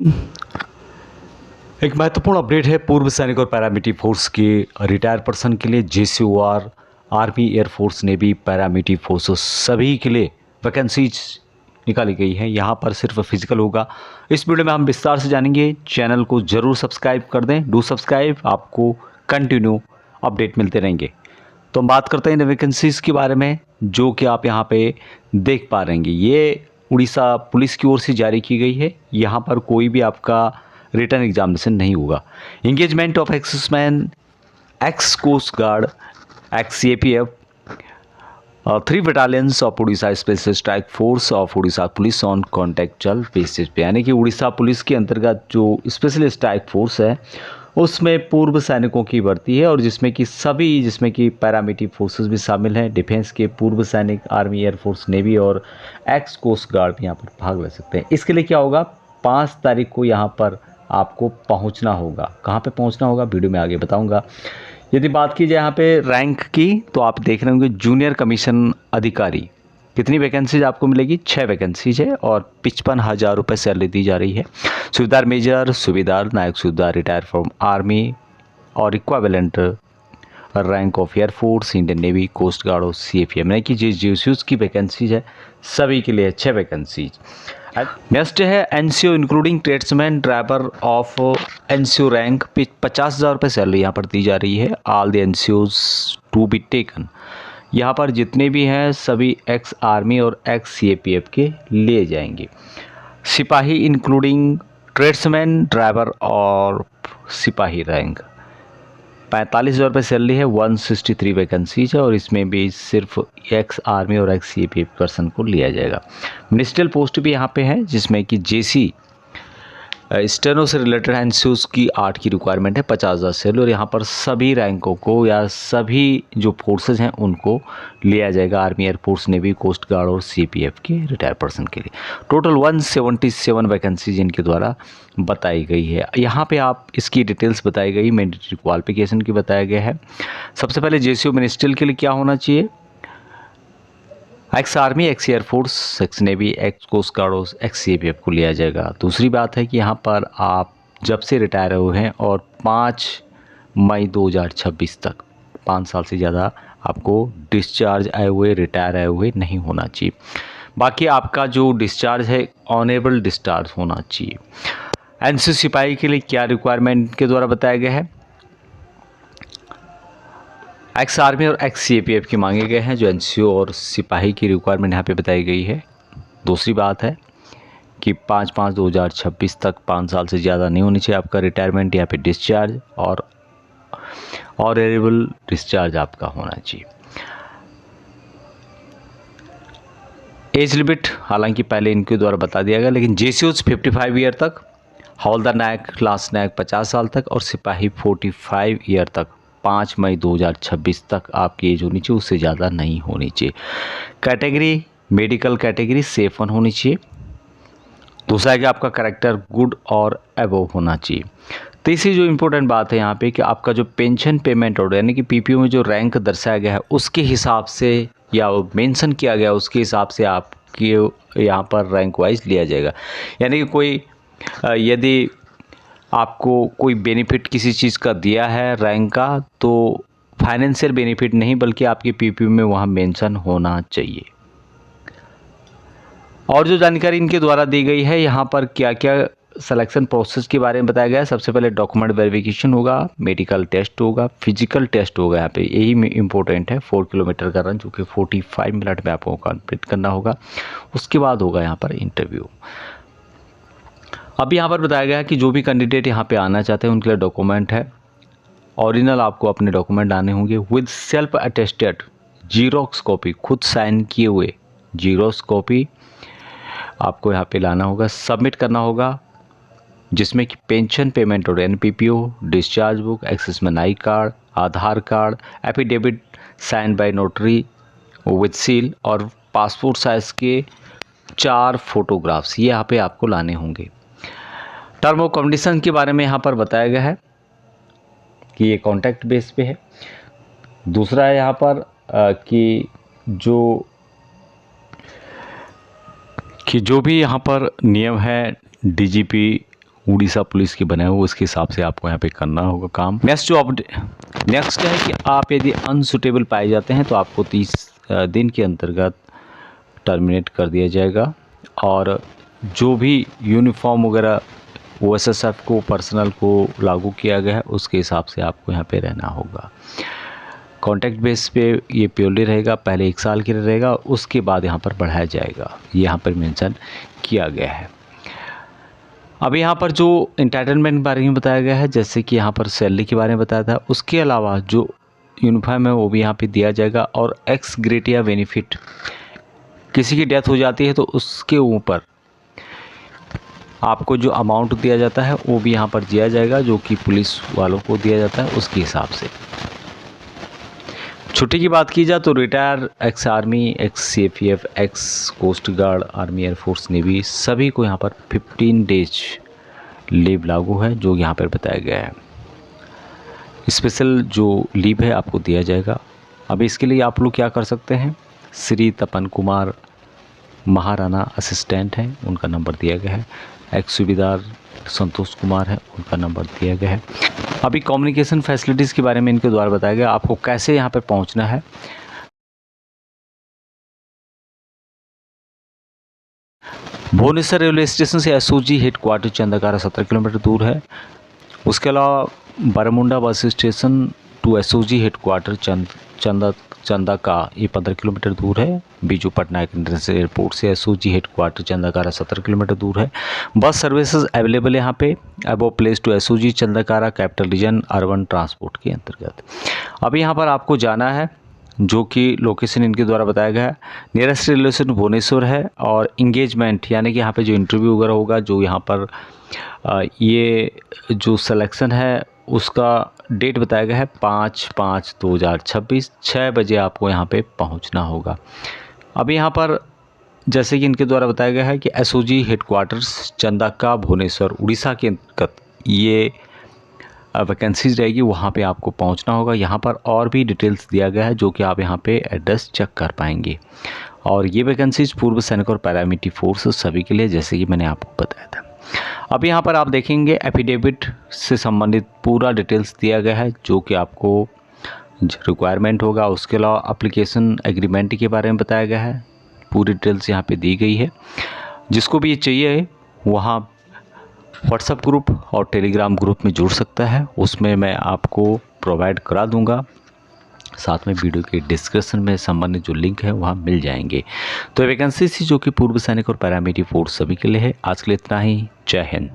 एक महत्वपूर्ण अपडेट है पूर्व सैनिक और पैरामिलिट्री फोर्स के रिटायर पर्सन के लिए। JCO or, army, air force, navy, paramilitary forces सभी के लिए वैकेंसीज निकाली गई है। यहाँ पर सिर्फ फिजिकल होगा। इस वीडियो में हम विस्तार से जानेंगे। चैनल को जरूर सब्सक्राइब कर दें, डू सब्सक्राइब, आपको कंटिन्यू अपडेट मिलते रहेंगे। तो हम बात करते हैं इन वैकेंसीज के बारे में जो कि आप यहाँ पे देख पा रहे हैं। ये उड़ीसा पुलिस की ओर से जारी की गई है। यहाँ पर कोई भी आपका रिटर्न एग्जामिनेशन नहीं होगा। Engagement of exman, ex coast guard, ex CAPF, 3 battalions of Orissa special strike force of Orissa police on contractual basis पे, यानी कि उड़ीसा पुलिस के अंतर्गत जो स्पेशल स्ट्राइक फोर्स है उसमें पूर्व सैनिकों की भर्ती है और जिसमें कि पैरामिलिट्री फोर्सेस भी शामिल हैं। डिफेंस के पूर्व सैनिक, आर्मी, एयरफोर्स, नेवी और एक्स कोस्ट गार्ड भी यहाँ पर भाग ले सकते हैं। इसके लिए क्या होगा, 5 तारीख को यहाँ पर आपको पहुँचना होगा। कहाँ पे पहुँचना होगा वीडियो में आगे बताऊँगा। यदि बात की जाए यहाँ पे रैंक की तो आप देख रहे होंगे जूनियर कमीशन अधिकारी। कितनी वैकेंसीज आपको मिलेगी? 6 वैकेंसीज है और 55,000 रुपये सैलरी दी जा रही है। सूबेदार major, subedar, naik subedar, retire from army और equivalent rank of air force, Indian navy, coast guard और सीएफएम, यानी कि जिस की वैकेंसीज है सभी के लिए 6 वैकेंसीज। नेक्स्ट है NCO including tradesman, driver of NCO rank, 50,000 रुपये सैलरी यहाँ पर दी जा रही है। All the NCOs to be taken, यहाँ पर जितने भी हैं सभी एक्स आर्मी और एक्स सीएपीएफ के लिए जाएंगे। सिपाही इंक्लूडिंग ट्रेड्समैन, ड्राइवर और सिपाही रैंक, 45,000 रुपये सैलरी है। 163 वैकेंसीज है और इसमें भी सिर्फ एक्स आर्मी और एक्स सीएपीएफ पर्सन को लिया जाएगा। मिनिस्ट्रियल पोस्ट भी यहाँ पे है जिसमें कि जेसी स्टेनो से रिलेटेड एनसीओज की 8 की रिक्वायरमेंट है, 50,000 सैलरी और यहाँ पर सभी रैंकों को या सभी जो फोर्सेज हैं उनको लिया जाएगा। Army, air force, navy, coast guard और सीपीएफ के रिटायर पर्सन के लिए टोटल 177 वैकेंसीज इनके द्वारा बताई गई है। यहाँ पे आप इसकी डिटेल्स बताई गई, मैंडेटरी क्वालिफिकेशन की बताया गया है। सबसे पहले जेसीओ मिनिस्ट्रियल के लिए क्या होना चाहिए? Ex army, ex air force, ex navy, ex coast guard और एक्स सीएपीएफ को लिया जाएगा। दूसरी बात है कि यहाँ पर आप जब से रिटायर हुए हैं और 5 मई 2026 तक 5 साल से ज़्यादा आपको डिस्चार्ज आए हुए, रिटायर आए हुए नहीं होना चाहिए। बाकी आपका जो डिस्चार्ज है ऑनरेबल डिस्चार्ज होना चाहिए। एनसीसी सिपाही के लिए क्या रिक्वायरमेंट के द्वारा बताया गया है? एक्स आर्मी और एक्स सीएपीएफ की मांगे गए हैं। जो एनसीओ और सिपाही की रिक्वायरमेंट यहाँ पे बताई गई है। दूसरी बात है कि 5/5/2026 तक 5 साल से ज़्यादा नहीं होनी चाहिए आपका रिटायरमेंट, यहाँ पे डिस्चार्ज और ऑनरेबल डिस्चार्ज आपका होना चाहिए। एज लिमिट हालांकि पहले इनके द्वारा बता दिया गया, लेकिन जेसीओज 55 ईयर तक, हवलदार नायक, क्लास नायक 50 साल तक और सिपाही 45 ईयर तक 5 मई 2026 तक आपकी एज होनी चाहिए, उससे ज़्यादा नहीं होनी चाहिए। कैटेगरी मेडिकल कैटेगरी सेफ 1 होनी चाहिए। दूसरा है कि आपका करेक्टर गुड और अबव होना चाहिए। तीसरी जो इम्पोर्टेंट बात है यहाँ पे कि आपका जो पेंशन पेमेंट ऑर्डर यानी कि पीपीओ में जो रैंक दर्शाया गया है उसके हिसाब से या मेंशन किया गया उसके हिसाब से आपकी यहाँ पर रैंक वाइज लिया जाएगा। यानी कि कोई यदि आपको कोई बेनिफिट किसी चीज़ का दिया है रैंक का, तो फाइनेंशियल बेनिफिट नहीं बल्कि आपके पीपीओ में वहाँ मेंशन होना चाहिए। और जो जानकारी इनके द्वारा दी गई है यहाँ पर क्या क्या सिलेक्शन प्रोसेस के बारे में बताया गया है। सबसे पहले डॉक्यूमेंट वेरिफिकेशन होगा, मेडिकल टेस्ट होगा, फिजिकल टेस्ट होगा। यहाँ पे यही इंपॉर्टेंट है, 4 किलोमीटर का रन जो कि 45 मिनट में आपको कंप्लीट करना होगा। उसके बाद होगा यहाँ पर इंटरव्यू। अब यहाँ पर बताया गया है कि जो भी कैंडिडेट यहाँ पे आना चाहते हैं उनके लिए डॉक्यूमेंट है, ओरिजिनल आपको अपने डॉक्यूमेंट आने होंगे with self attested xerox copy, खुद साइन किए हुए जीरोक्स कॉपी आपको यहाँ पे लाना होगा, सबमिट करना होगा, जिसमें कि पेंशन पेमेंट और NPPO, discharge book, ex serviceman I card, Aadhaar card, affidavit sign by notary with seal और पासपोर्ट साइज के 4 फोटोग्राफ्स ये यहाँ पे आपको लाने होंगे। टर्म ऑफ कंडीशन के बारे में यहाँ पर बताया गया है कि ये कॉन्ट्रैक्ट बेस पे है। दूसरा है यहाँ पर कि जो भी यहाँ पर नियम है डीजीपी उड़ीसा पुलिस के बने हुए, उसके हिसाब से आपको यहाँ पे करना होगा काम। नेक्स्ट है कि आप यदि अनसुटेबल पाए जाते हैं तो आपको 30 दिन के अंतर्गत टर्मिनेट कर दिया जाएगा। और जो भी यूनिफॉर्म वगैरह OSSF को पर्सनल को लागू किया गया है उसके हिसाब से आपको यहाँ पे रहना होगा। कॉन्ट्रैक्ट बेस पे ये प्योरली रहेगा, पहले 1 साल के लिए रहेगा, उसके बाद यहाँ पर बढ़ाया जाएगा, यहाँ पर मेंशन किया गया है। अब यहाँ पर जो इंटाइटलमेंट के बारे में बताया गया है, जैसे कि यहाँ पर सैलरी के बारे में बताया था, उसके अलावा जो यूनिफॉर्म है वो भी यहाँ पे दिया जाएगा। और एक्स ग्रेटिया बेनिफिट, किसी की डेथ हो जाती है तो उसके ऊपर आपको जो अमाउंट दिया जाता है वो भी यहाँ पर दिया जाएगा, जो कि पुलिस वालों को दिया जाता है उसके हिसाब से। छुट्टी की बात की जाए तो retire, ex army, ex CFF, ex coast guard, army, air force, navy, सभी को यहाँ पर 15 डेज लीव लागू है, जो यहाँ पर बताया गया है। स्पेशल जो लीव है आपको दिया जाएगा। अब इसके लिए आप लोग क्या कर सकते हैं, श्री तपन कुमार महाराणा असिस्टेंट हैं, उनका नंबर दिया गया है। एक्स सूबेदार संतोष कुमार है, उनका नंबर दिया गया है। अभी कम्युनिकेशन फैसिलिटीज़ के बारे में इनके द्वारा बताया गया, आपको कैसे यहाँ पर पहुँचना है। भुवनेश्वर रेलवे स्टेशन से SOG हेडक्वार्टर चंदाकारा 17 किलोमीटर दूर है। उसके अलावा Baramunda bus station to SOG headquarter Chandaka ये 15 किलोमीटर दूर है। बीजू पटनायक इंटरनेशनल एयरपोर्ट से SOG हेडक्वार्टर चंदाकारा 17 किलोमीटर दूर है। बस सर्विसेज अवेलेबल है यहाँ पे। अबव प्लेस टू SOG चंदाकारा कैपिटल रीजन अर्बन ट्रांसपोर्ट के अंतर्गत। अभी यहाँ पर आपको जाना है, जो कि लोकेशन इनके द्वारा बताया गया है। नियरेस्ट रेलवे स्टेशन भुवनेश्वर है। और इंगेजमेंट यानी कि यहाँ पे जो इंटरव्यू वगैरह होगा, जो यहाँ पर ये जो सिलेक्शन है उसका डेट बताया गया है 5/5/2026, 6 बजे आपको यहाँ पे पहुँचना होगा। अभी यहाँ पर जैसे कि इनके द्वारा बताया गया है कि SOG हेडक्वार्टर्स चंदाका भुवनेश्वर उड़ीसा के अंतर्गत ये वैकेंसीज रहेगी, वहाँ पे आपको पहुँचना होगा। यहाँ पर और भी डिटेल्स दिया गया है, जो कि आप यहाँ पे एड्रेस चेक कर पाएंगे। और ये वैकेंसीज पूर्व सैनिक और पैरामिलिट्री फोर्स सभी के लिए, जैसे कि मैंने आपको बताया था। अब यहाँ पर आप देखेंगे एफिडेविट से संबंधित पूरा डिटेल्स दिया गया है, जो कि आपको रिक्वायरमेंट होगा। उसके अलावा एप्लीकेशन एग्रीमेंट के बारे में बताया गया है, पूरी डिटेल्स यहाँ पे दी गई है। जिसको भी ये चाहिए वहाँ व्हाट्सएप ग्रुप और टेलीग्राम ग्रुप में जुड़ सकता है, उसमें मैं आपको प्रोवाइड करा दूंगा। साथ में वीडियो के डिस्क्रिप्शन में संबंधित जो लिंक है वहाँ मिल जाएंगे। तो वैकेंसी थी जो कि पूर्व सैनिक और पैरामिलिट्री फोर्स सभी के लिए है। आज के लिए इतना ही। जय हिंद।